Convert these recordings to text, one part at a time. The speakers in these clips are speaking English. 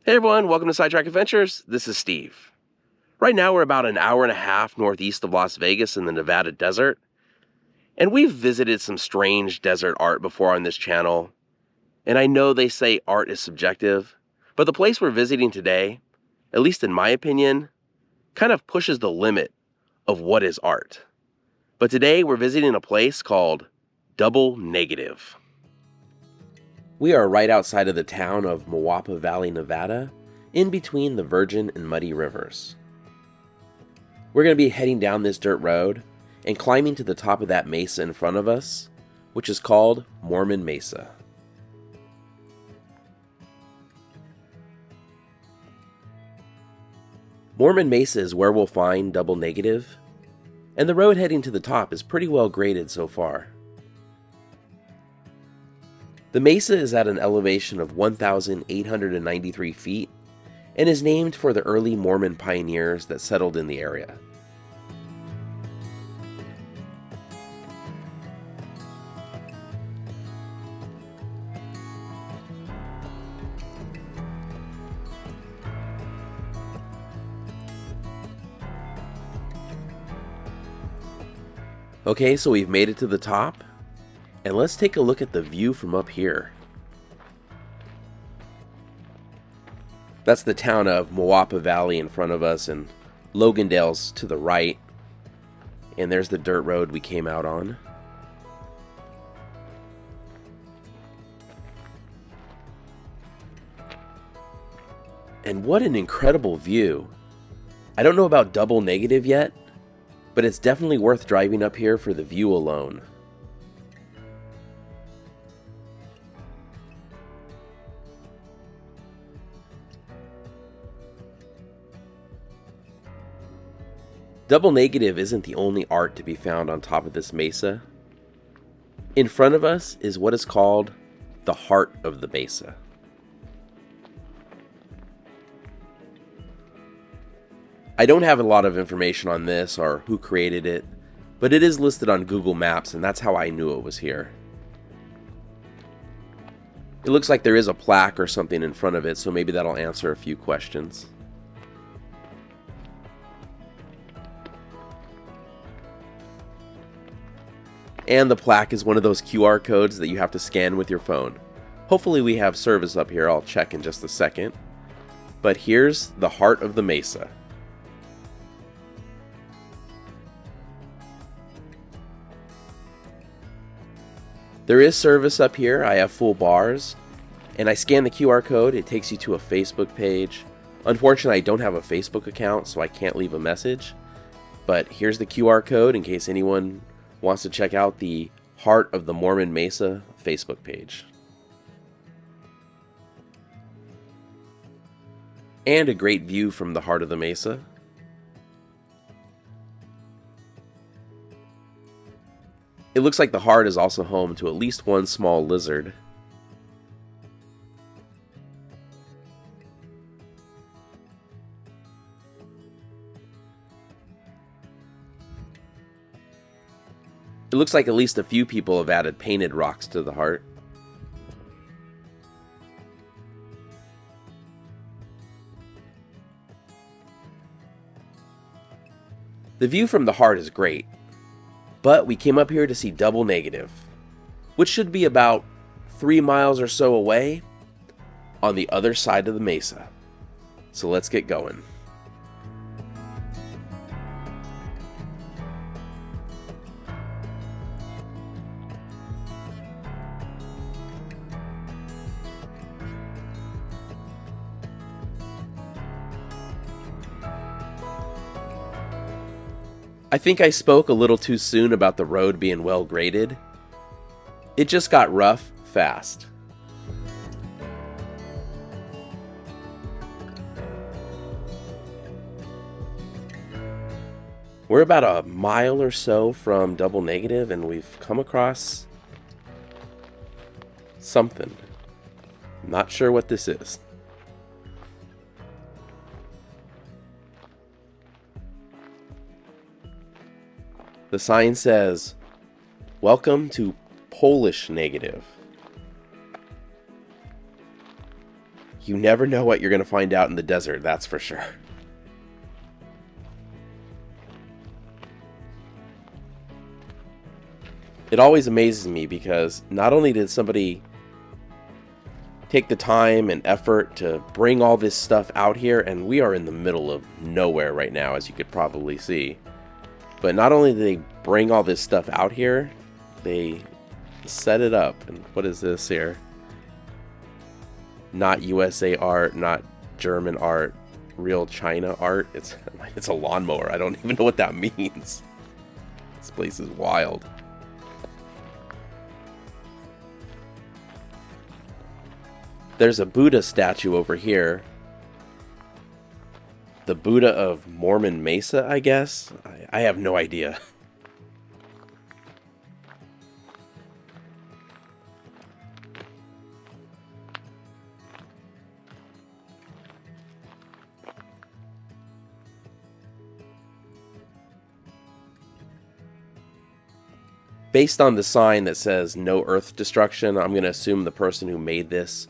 Hey everyone, welcome to Sidetrack Adventures. This is Steve. Right now we're about an hour and a half northeast of Las Vegas in the Nevada desert. And we've visited some strange desert art before on this channel. And I know they say art is subjective, but the place we're visiting today, at least in my opinion, kind of pushes the limit of what is art. But today we're visiting a place called Double Negative. We are right outside of the town of Moapa Valley, Nevada, in between the Virgin and Muddy Rivers. We're going to be heading down this dirt road and climbing to the top of that mesa in front of us, which is called Mormon Mesa. Mormon Mesa is where we'll find Double Negative, and the road heading to the top is pretty well graded so far. The mesa is at an elevation of 1,893 feet and is named for the early Mormon pioneers that settled in the area. Okay, so we've made it to the top. And let's take a look at the view from up here. That's the town of Moapa Valley in front of us, and Logandale's to the right. And there's the dirt road we came out on. And what an incredible view. I don't know about Double Negative yet, but it's definitely worth driving up here for the view alone. Double Negative isn't the only art to be found on top of this mesa. In front of us is what is called the heart of the mesa. I don't have a lot of information on this or who created it, but it is listed on Google Maps, and that's how I knew it was here. It looks like there is a plaque or something in front of it, so maybe that'll answer a few questions. And the plaque is one of those QR codes that you have to scan with your phone. Hopefully we have service up here, I'll check in just a second. But here's the heart of the mesa. There is service up here, I have full bars. And I scan the QR code, it takes you to a Facebook page. Unfortunately, I don't have a Facebook account, so I can't leave a message. But here's the QR code in case anyone wants to check out the Heart of the Mormon Mesa Facebook page. And a great view from the heart of the mesa. It looks like the heart is also home to at least one small lizard. It looks like at least a few people have added painted rocks to the heart. The view from the heart is great, but we came up here to see Double Negative, which should be about 3 miles or so away on the other side of the mesa. So let's get going. I think I spoke a little too soon about the road being well graded. It just got rough fast. We're about a mile or so from Double Negative, and we've come across something. I'm not sure what this is. The sign says, "Welcome to Polish Negative." You never know what you're going to find out in the desert, that's for sure. It always amazes me because not only did somebody take the time and effort to bring all this stuff out here, and we are in the middle of nowhere right now, as you could probably see, but not only did they bring all this stuff out here, they set it up. And what is this here? Not USA art, not German art, real China art. It's a lawnmower. I don't even know what that means. This place is wild. There's a Buddha statue over here. The Buddha of Mormon Mesa, I guess? I have no idea. Based on the sign that says no earth destruction, I'm going to assume the person who made this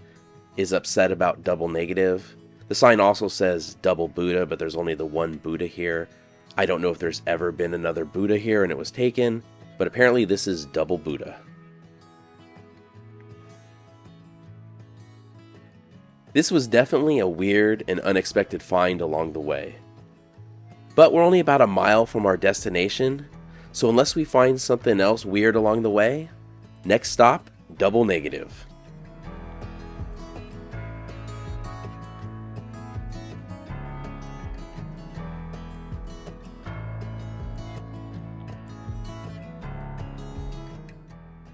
is upset about double negative. The sign also says double Buddha, but there's only the one Buddha here. I don't know if there's ever been another Buddha here and it was taken, but apparently this is double Buddha. This was definitely a weird and unexpected find along the way. But we're only about a mile from our destination, so unless we find something else weird along the way, next stop, double negative.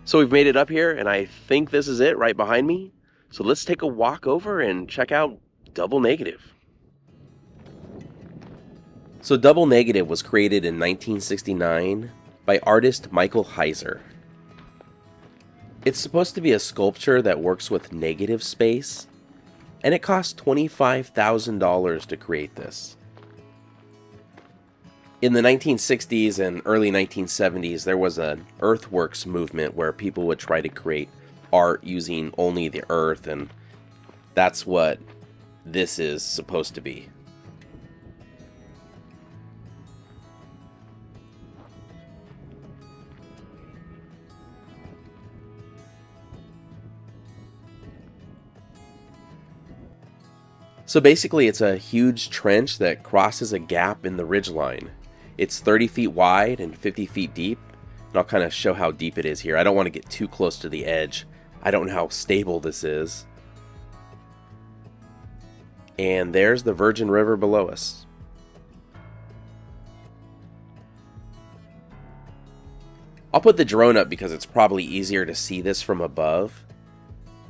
So we've made it up here, and I think this is it right behind me. So let's take a walk over and check out double negative. So double negative was created in 1969 by artist Michael Heizer. It's supposed to be a sculpture that works with negative space, and it cost $25,000 to create this. In the 1960s and early 1970s, there was an earthworks movement where people would try to create art using only the earth, and that's what this is supposed to be. So basically, it's a huge trench that crosses a gap in the ridgeline. It's 30 feet wide and 50 feet deep, and I'll kind of show how deep it is here. I don't want to get too close to the edge. I don't know how stable this is. And there's the Virgin River below us. I'll put the drone up because it's probably easier to see this from above.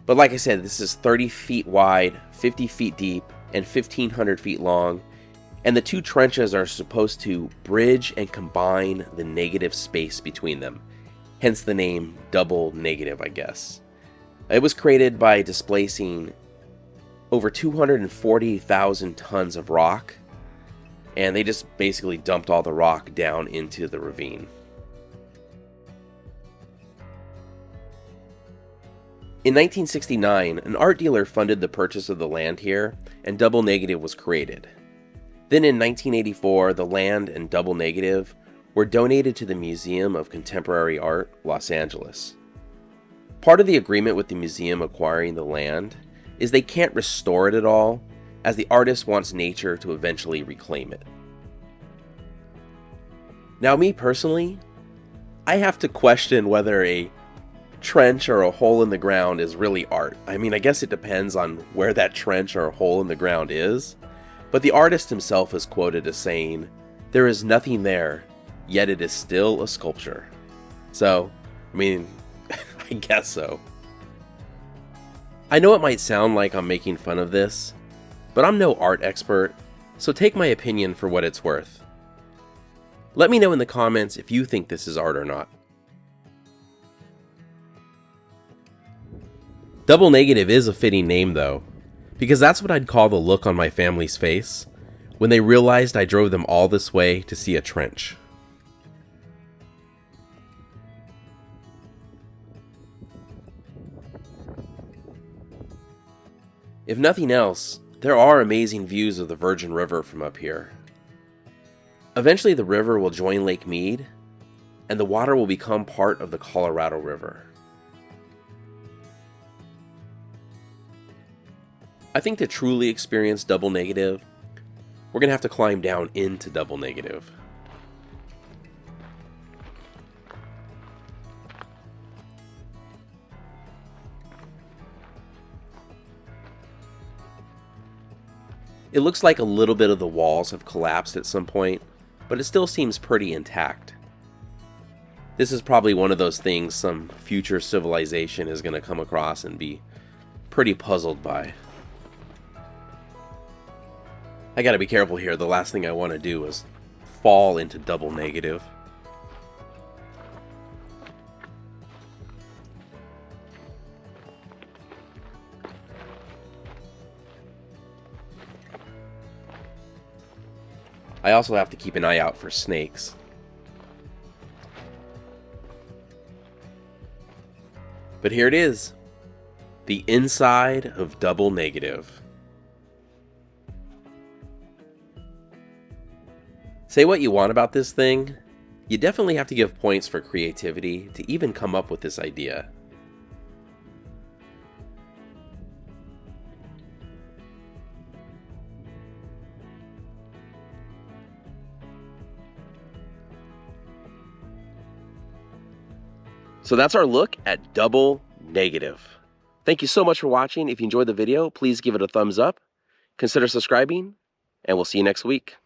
But like I said, this is 30 feet wide, 50 feet deep, and 1,500 feet long. And the two trenches are supposed to bridge and combine the negative space between them. Hence the name double negative, I guess. It was created by displacing over 240,000 tons of rock. And they just basically dumped all the rock down into the ravine. In 1969, an art dealer funded the purchase of the land here, and double negative was created. Then in 1984, the land and double negative were donated to the Museum of Contemporary Art, Los Angeles. Part of the agreement with the museum acquiring the land is they can't restore it at all, as the artist wants nature to eventually reclaim it. Now, me personally, I have to question whether a trench or a hole in the ground is really art. I mean, I guess it depends on where that trench or hole in the ground is, but the artist himself is quoted as saying, "There is nothing there, yet it is still a sculpture." So, I mean, I guess so. I know it might sound like I'm making fun of this, but I'm no art expert, so take my opinion for what it's worth. Let me know in the comments if you think this is art or not. Double negative is a fitting name though, because that's what I'd call the look on my family's face when they realized I drove them all this way to see a trench. If nothing else, there are amazing views of the Virgin River from up here. Eventually the river will join Lake Mead, and the water will become part of the Colorado River. I think to truly experience double negative, we're going to have to climb down into double negative. It looks like a little bit of the walls have collapsed at some point, but it still seems pretty intact. This is probably one of those things some future civilization is going to come across and be pretty puzzled by. I gotta be careful here. The last thing I want to do is fall into double negative. I also have to keep an eye out for snakes. But here it is, the inside of double negative. Say what you want about this thing, you definitely have to give points for creativity to even come up with this idea. So that's our look at double negative. Thank you so much for watching. If you enjoyed the video, please give it a thumbs up, consider subscribing, and we'll see you next week.